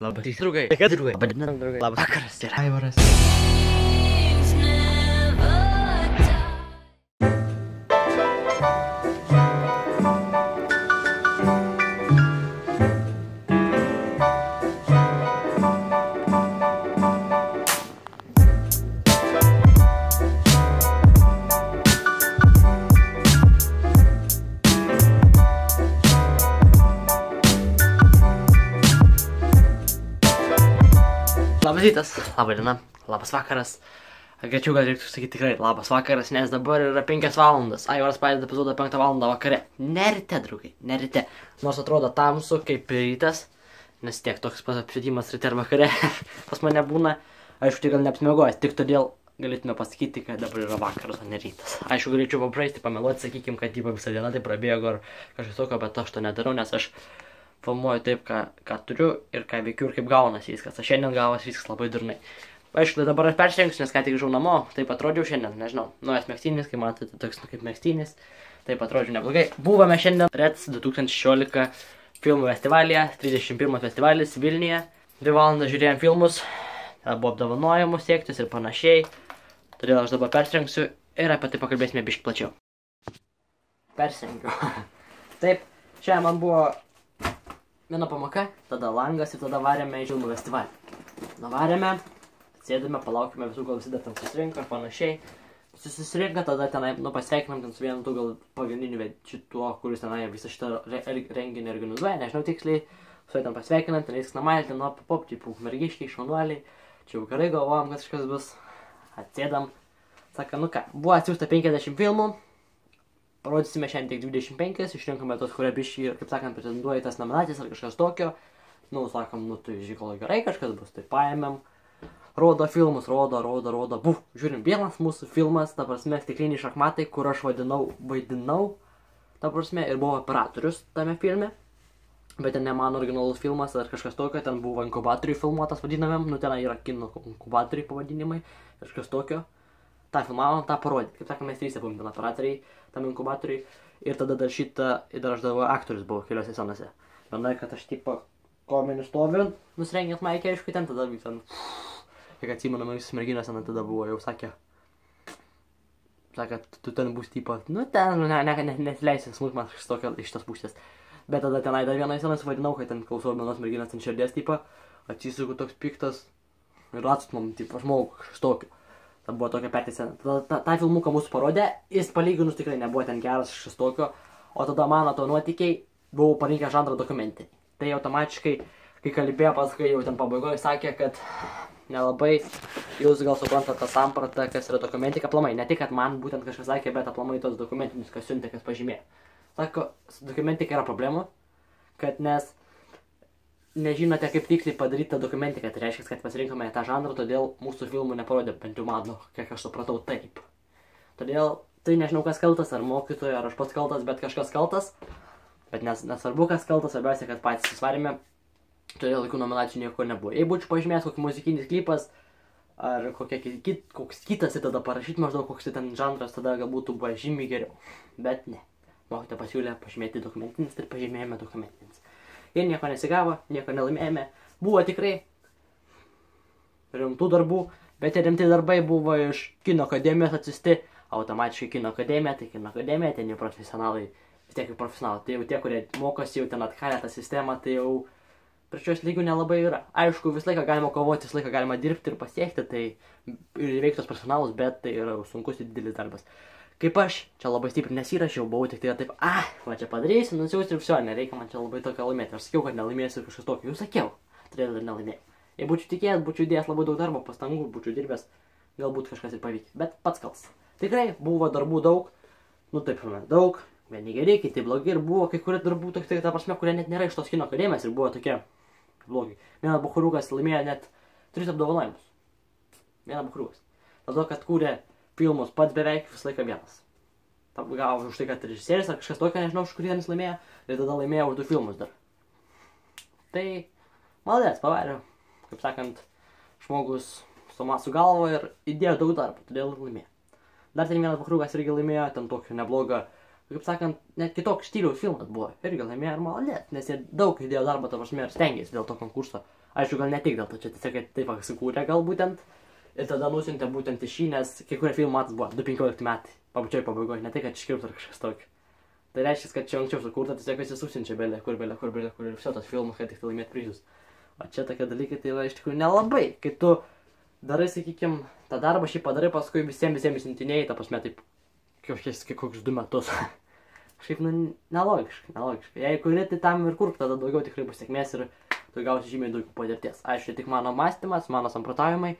Labas rytas, draugai. Sveiki, draugai. Labas diena, draugai. Labas vakaras. Ir Aivaras. Labas rytas, laba diena, labas vakaras. Greičiau gal reiktų sakyti tikrai labas vakaras, nes dabar yra 5 valandas. Aivaras pradeda epizodą 5 valandą vakare. Ne ryte, draugai, ne ryte. Nors atrodo tamsu kaip rytas, nes tiek toks pas apšvietimas ryte ar vakare pas mane būna. Aišku, tai gal neapsmiegojęs, tik todėl galėtume pasakyti, kad dabar yra vakaras, o ne rytas. Aišku, galėčiau papraisti, pameluoti, sakykim, kad visą dieną tai prabėgo ar kažkas tokio, bet aš to nedarau, nes aš filmuoju taip, ką turiu ir ką veikiu ir kaip gaunasi viskas. Aš šiandien gavosi viskas labai durnai. Aišku, dabar aš persirengsiu, nes ką tik grįžau namo, taip atrodžiau šiandien, nežinau. Naujas megztinis, kaip matote, toks kaip megztinis. Taip atrodžiau neblogai. Buvome šiandien REDS 2016 filmų festivalyje, 31 festivalis Vilniuje. 2 valandas žiūrėjom filmus, buvo apdovanojimų siektis ir panašiai. Todėl aš dabar persirengsiu ir apie tai pakalbėsime biškį plačiau. Persirengiu. Taip, šiandien man buvo viena pamoka, tada langas ir tada varėme į filmų festivalį. Nuvarėme, sėdame, palaukime visų, gal visi dar ten susirinko ir panašiai. Susirinko, tada tenai, pasveikinam ten su vienu tų gal pagrindiniu šituo, kuris tenai visą šitą renginį organizuoja, nežinau tiksliai. Su juo ten pasveikinam, ten eis namelį, ten pop, tipų mergiškiai, šaunuoliai. Čia jau gerai galvojam, kad kažkas bus. Atsėdam. Saka, nu ką, buvo atsiųsta 50 filmų. Parodysime šiandien tik 25, išrinkome tos, kurie biškį, kaip sakant, pretenduoja į tas nominacijas ar kažkas tokio. Nu, sakom, nu, tai žykolo gerai kažkas bus, tai paėmėm. Rodo filmus, rodo, buf, žiūrim, vienas mūsų filmas, ta prasme, stikliniai šachmatai, kur aš vaidinau, ta prasme, ir buvo operatorius tame filme. Bet ten ne mano originalus filmas ar kažkas tokio, ten buvo inkubatoriui filmuotas vadinamėm, nu, ten yra kino inkubatoriai pavadinimai, kažkas tokio. tą filmavom, tą parodyti. Kaip sakome, mes trys buvom ten operatoriai, tam inkubatoriai. Ir tada dar šitą, dar aš dar aktorius buvau keliose scenose. Viena, kad aš tipo kominių stoviu, nusirengęs maikę, aišku, ten tada ten, kiek atsimenu, visus merginos ten tada buvo, jau sakė, tu ten bus tipo, nu ten, nesileisi smulkmas iš tos pusės. Bet tada tenai dar vieną sceną suvadinau, kai ten klausau vienos merginos ten širdies, tipo, atsisuku toks piktas ir atstumom, tipo, žmogų kažkas tokio. Ta buvo tokia pertė scena. Tada tą filmuką mūsų parodė, jis palyginus tikrai nebuvo ten geras kažkas tokio, o tada mano to nuotykiai buvau parinkęs žanrą dokumentinį. Tai automatiškai, kai kalbėjo, paskui jau ten pabaigoje sakė, kad nelabai jūs gal suprantate tą sampratą, kas yra dokumentika aplamai. Ne tik, kad man būtent kažkas sakė, bet aplamai tos dokumentinius, kas siuntė, kas pažymėjo. Sako, dokumentika yra problema, kad nes nežinote, kaip tiksliai padaryti tą dokumentiką. Tai reiškia, kad pasirinkome tą žanrą, todėl mūsų filmų neparodė, bent jau mano, kiek aš supratau taip. Todėl tai nežinau, kas kaltas, ar mokytoja, ar aš pats kaltas, bet kažkas kaltas. Bet nesvarbu, kas kaltas, svarbiausia, kad patys susvarėme. Todėl jokių nominacijų nieko nebuvo. Jei būčiau pažymėjęs kokį muzikinis klipas, ar koks kitas, tai tada parašyti maždaug koks ten žanras, tada galbūt buvo žymiai geriau. Bet ne. Mokytoja pasiūlė pažymėti dokumentinis ir pažymėjome dokumentinis. Ir nieko nesigavo, nieko nelaimėjome. Buvo tikrai rimtų darbų, bet ir rimti darbai buvo iš kino akademijos atsiusti. Automatiškai kino akademija, tai kino akademija, ten jau profesionalai, vis tiek jau profesionalai. Tai jau tie, kurie mokosi, jau ten atkalę tą sistemą, tai jau prieš lygių nelabai yra. Aišku, visą laiką galima kovoti, visą laiką galima dirbti ir pasiekti, tai ir įveikti tos profesionalus, bet tai yra sunkus ir didelis darbas. Kaip aš čia labai stipriai nesirašiau, buvau tik tai taip, va čia padarysiu, nusiųsiu ir viso, nereikia man čia labai tokio laimėti. Aš sakiau, kad nelaimėsiu kažkas tokio, jau sakiau, todėl ir nelaimėjau. Jei būčiau tikėjęs, būčiau įdėjęs labai daug darbo, pastangų, būčiau dirbęs, galbūt kažkas ir pavyks, bet pats kaltas. Tikrai buvo darbų daug, nu taip, daug, vieni geri, kiti blogi ir buvo kai kurie darbų tokie, ta prasme, kurie net nėra iš tos kino akademijos ir buvo tokie blogi. Vienas buchuriukas laimėjo net 3 apdovanojimus. Vienas buchuriukas. Dėl to, kad kūrė filmus pats beveik visą laiką vienas. Gavo už tai, kad režisierius ar kažkas tokio, nežinau, už kurį jis laimėjo, ir tada laimėjo už 2 filmus dar. Tai, maladės, pavarė, kaip sakant, žmogus su masų galvo ir įdėjo daug darbo, todėl laimėjo. Dar ten vienas buchuriukas irgi laimėjo, ten tokį neblogą, kaip sakant, net kitokį stiliaus filmas buvo, irgi laimėjo ir maladės, nes jie daug įdėjo darbo, ta prasme, ir stengėsi dėl to konkurso Aišku, gal ne tik dėl to, čia tiesiog taip sukūrė gal būtent. Ir tada nusintė būtent iš jį, nes kai kurie filmų matas buvo 2015 metai, pačioj pabaigoje, ne tai, kad iškirpta ar kažkas tokio. Tai reiškia, kad čia anksčiau sukurta, tiesiog visi susinčia belė kur ir viso tos filmus, kad tik tai laimėt prizus. O čia tokie dalykai tai yra iš tikrųjų nelabai, kai tu darai, sakykim, tą darbą šį padarai, paskui visiems įsintinėjai, ta prasme, taip, kokius 2 metus. Kažkaip, nelogiškai. Jei kuri, tai tam ir kurk, tada daugiau tikrai bus sėkmės ir tu gausi žymiai daugiau patirties. Aišku, tik mano mąstymas, mano samprotavimai.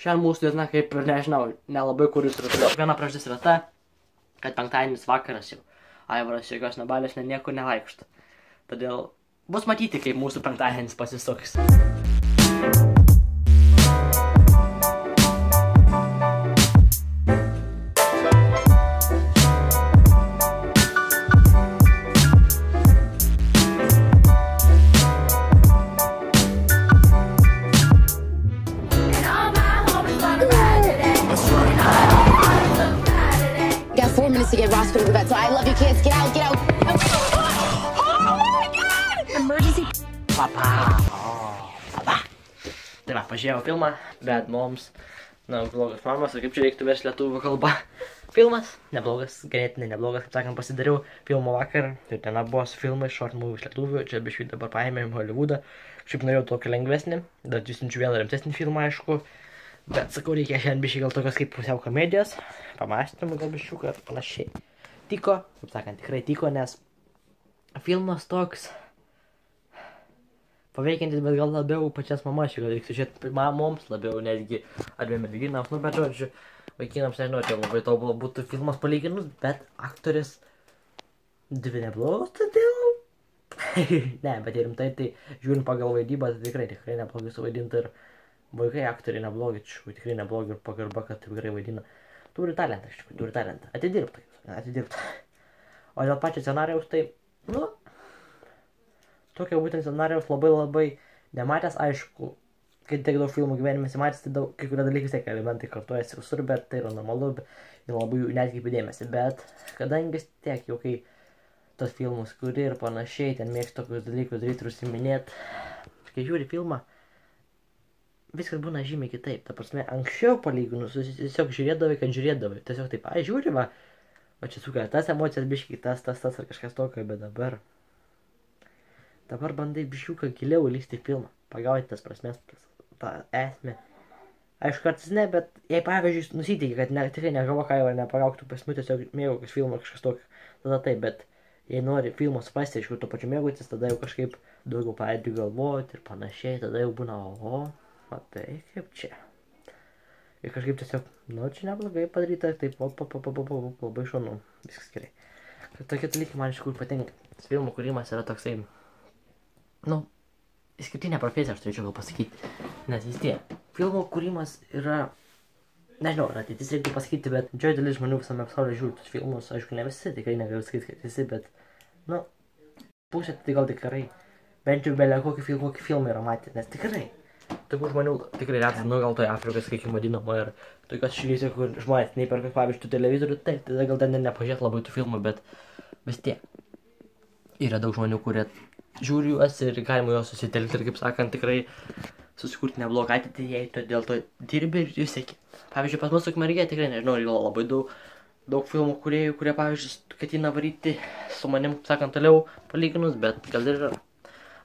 Šiandien mūsų diena, kaip ir nežinau, nelabai kuris yra. Viena priežastis yra ta, kad penktadienis vakaras jau. Aivaras jokios nebalės, niekur nevaikšto. Todėl bus matyti, kaip mūsų penktadienis pasisuks. To get Ross to the vet, so I love you kids, get out, get out. Oh my god! Emergency. Papa. Tai va, pažiūrėjau filmą, bet mums, blogas filmas, kaip čia reiktų versti lietuvių kalba. Filmas, neblogas, ganėtinai neblogas, kaip sakant, pasidariau filmo vakar. Ir ten buvo su filmai, short movie iš lietuvių, čia biškai dabar paėmėm Hollywoodą. Šiaip norėjau tokį lengvesnį, bet jūs siunčiu vieną rimtesnį filmą, aišku. Bet sakau, reikia šiandien biškai gal tokios kaip pusiau komedijos, pamąstymų gal biščiuką ir panašiai. Tiko, kaip sakant, tikrai tiko, nes filmas toks paveikiantis, bet gal labiau pačias mamas, gal reiktų žiūrėti mamoms labiau netgi, arba merginams, bet žodžiu, vaikinams nežinau, čia labai tobulo būtų filmas palyginus, bet aktoris 2 neblogos, todėl ne, bet ir rimtai, tai žiūrint pagal vaidybą, tai tikrai neblogai suvaidinta ir vaikai aktoriai neblogi, tikrai neblogi ir pagarba, kad taip gerai vaidina. Turi talentą, iš tikrųjų, turi talentą. Atidirbta. O dėl pačio scenarijaus, tai, tokio būtent scenarijaus labai nematęs, aišku, kai tiek daug filmų gyvenime matęs, tai kai kurie dalykai vis tiek elementai kartuojasi visur, bet tai yra normalu ir labai jų netkreipiu dėmesį. Bet kadangi tiek jau kai tos filmus kuri ir panašiai, ten mėgstu tokius dalykus daryti ir užsiminėt, kai žiūri filmą, viskas būna žymiai kitaip. Ta prasme, anksčiau palyginus, tiesiog žiūrėdavai, kad žiūrėdavai. Tiesiog taip, žiūri va, o čia sukelia tas emocijas biškai, tas ar kažkas tokio, bet dabar bandai biškiuką giliau įlįsti į filmą, pagauti tas prasmes, tą esmę. Aišku, kartais ne, bet jei pavyzdžiui nusiteiki, kad tikrai negalvo ką jau nepagauktų pasmų, tiesiog mėgaukis filmą ar kažkas tokio, tada taip, bet jei nori filmo suprasti, aišku, to pačiu mėgautis, tada jau kažkaip daugiau pradedi galvoti ir panašiai, tada jau būna, matai, kaip čia. Ir kažkaip tiesiog, čia neblogai padaryta, taip, labai šaunu, viskas gerai. Tokie dalykai man iš tikrųjų patinka. Filmų kūrimas yra toksai, išskirtinė profesija, aš turėčiau gal pasakyti. Nes vis tiek, filmų kūrimas yra, nežinau, ateitis reiktų pasakyti, bet didžioji dalis žmonių visame pasaulyje žiūri tus filmus, aišku, ne visi, tikrai negaliu sakyti, kad visi, bet, pusė tai gal tikrai, bent jau belia kokį filmą yra matę, nes tikrai. Tokių žmonių tikrai retas, gal toje Afrikoje, sakykime, vadinama ir tokios šalyse, kur žmonės neįperka, pavyzdžiui, televizorių, taip, tada gal ten nepažiūrėt labai tų filmų, bet vis tiek. Yra daug žmonių, kurie žiūri juos ir galima juos susitelkti ir, kaip sakant, tikrai susikurti neblogą ateitį, jei todėl to dirbi ir jūs sėki. Pavyzdžiui, pas mus Ukmergėje tikrai, nežinau, yra labai daug filmų kūrėjų, kurie, pavyzdžiui, ketina varyti su manim, kaip sakant, toliau palyginus, bet gal ir yra.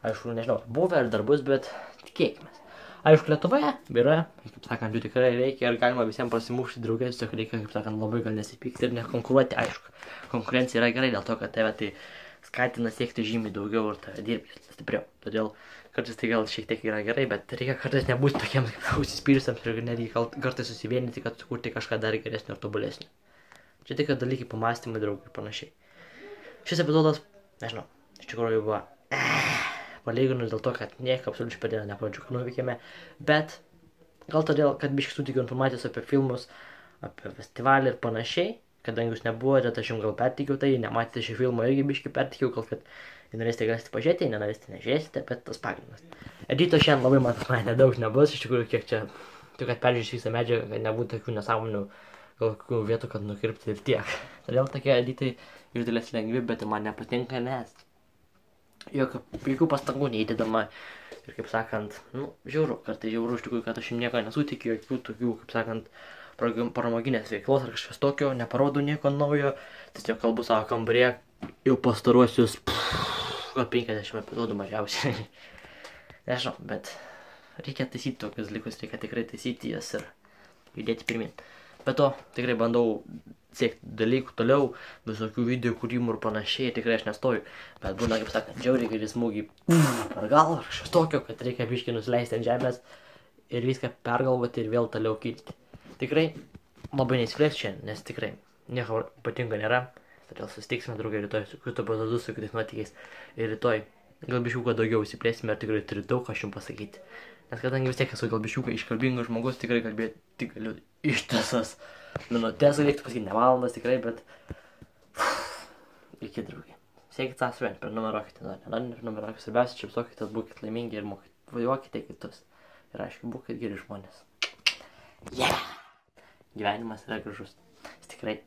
Aišku, nežinau, buvę ir dar bus, bet tikėkime. Aišku, Lietuvoje yra, kaip sakant, jų tikrai reikia ir galima visiems prasimušti draugės, tiesiog reikia, kaip sakant, labai gal nesipykti ir nekonkuruoti, aišku. Konkurencija yra gerai dėl to, kad tave tai skatina siekti žymiai daugiau ir tave dirbti stipriau. Todėl kartais tai gal šiek tiek yra gerai, bet reikia kartais nebūti tokiems kaip užsispyrusiams ir netgi kartais susivienyti, kad sukurti kažką dar geresnio ir tobulesnio. Čia tik dalykai pamąstymai, draugai ir panašiai. Šis epizodas, nežinau, iš tikrųjų buvo palyginus dėl to, kad nieko absoliučiai per dieną nepradžiuką nuveikėme, bet gal todėl, kad biškai sutikiu informacijos apie filmus, apie festivalį ir panašiai, kadangi jūs nebuvote, tai aš jums gal pertikiu tai, nematėte šį filmą irgi biškai pertikiu, gal kad jei norėsite galėsite pažiūrėti, jei nenorėsite nežiūrėsite, bet tas pagrindas. Edito šiandien labai man nedaug nebus, iš tikrųjų kiek čia, tik kad peržiūrėsiu visą medžiagą, kad nebūtų tokių nesąmonių, gal kokių vietų, kad nukirpti ir tiek. Todėl tokie editai iš dalies lengvi, bet man nepatinka, nes jokių pastangų neįdedama Ir kaip sakant, nu, žiauru, kartai žiauru iš tikrųjų, kad aš jums nieko nesutikiu, jokių tokių, kaip sakant, pramoginės veiklos ar kažkas tokio, neparodau nieko naujo, tiesiog kalbu savo kambarėje jau pastaruosius 50 epizodų mažiausiai. Nežinau, bet reikia taisyti tokius dalykus, reikia tikrai taisyti jas ir judėti pirmin. Bet to tikrai bandau siekti dalykų toliau, visokių video kūrimų ir panašiai, tikrai aš nestoju. Bet būna, kaip sakant, žiauriai geri smūgiai per galvą, kažkas tokio, kad reikia biškį nusileisti ant žemės ir viską pergalvoti ir vėl toliau kilti. Tikrai labai neįsiplėsiu šiandien, nes tikrai nieko patinka nėra. Todėl susitiksime, draugai, rytoj su kitu epizodu, su kitais nuotykiais. Ir rytoj gal biškiuką daugiau įsiplėsime ir tikrai turiu daug aš jums pasakyti. Nes kadangi vis tiek esu gal biškiuką iškalbingas žmogus, tikrai kalbėti tik galiu ištisas minutės, reiktų pasakyti, ne valandas tikrai, bet iki draugai. Siekit savo sventį, prenumeruokite, neprenumeruokite, svarbiausia, čipsokite, būkite laimingi ir vajuokite kitus. Ir aišku, būkite geri žmonės. Yeah! Gyvenimas yra gražus. Jis tikrai.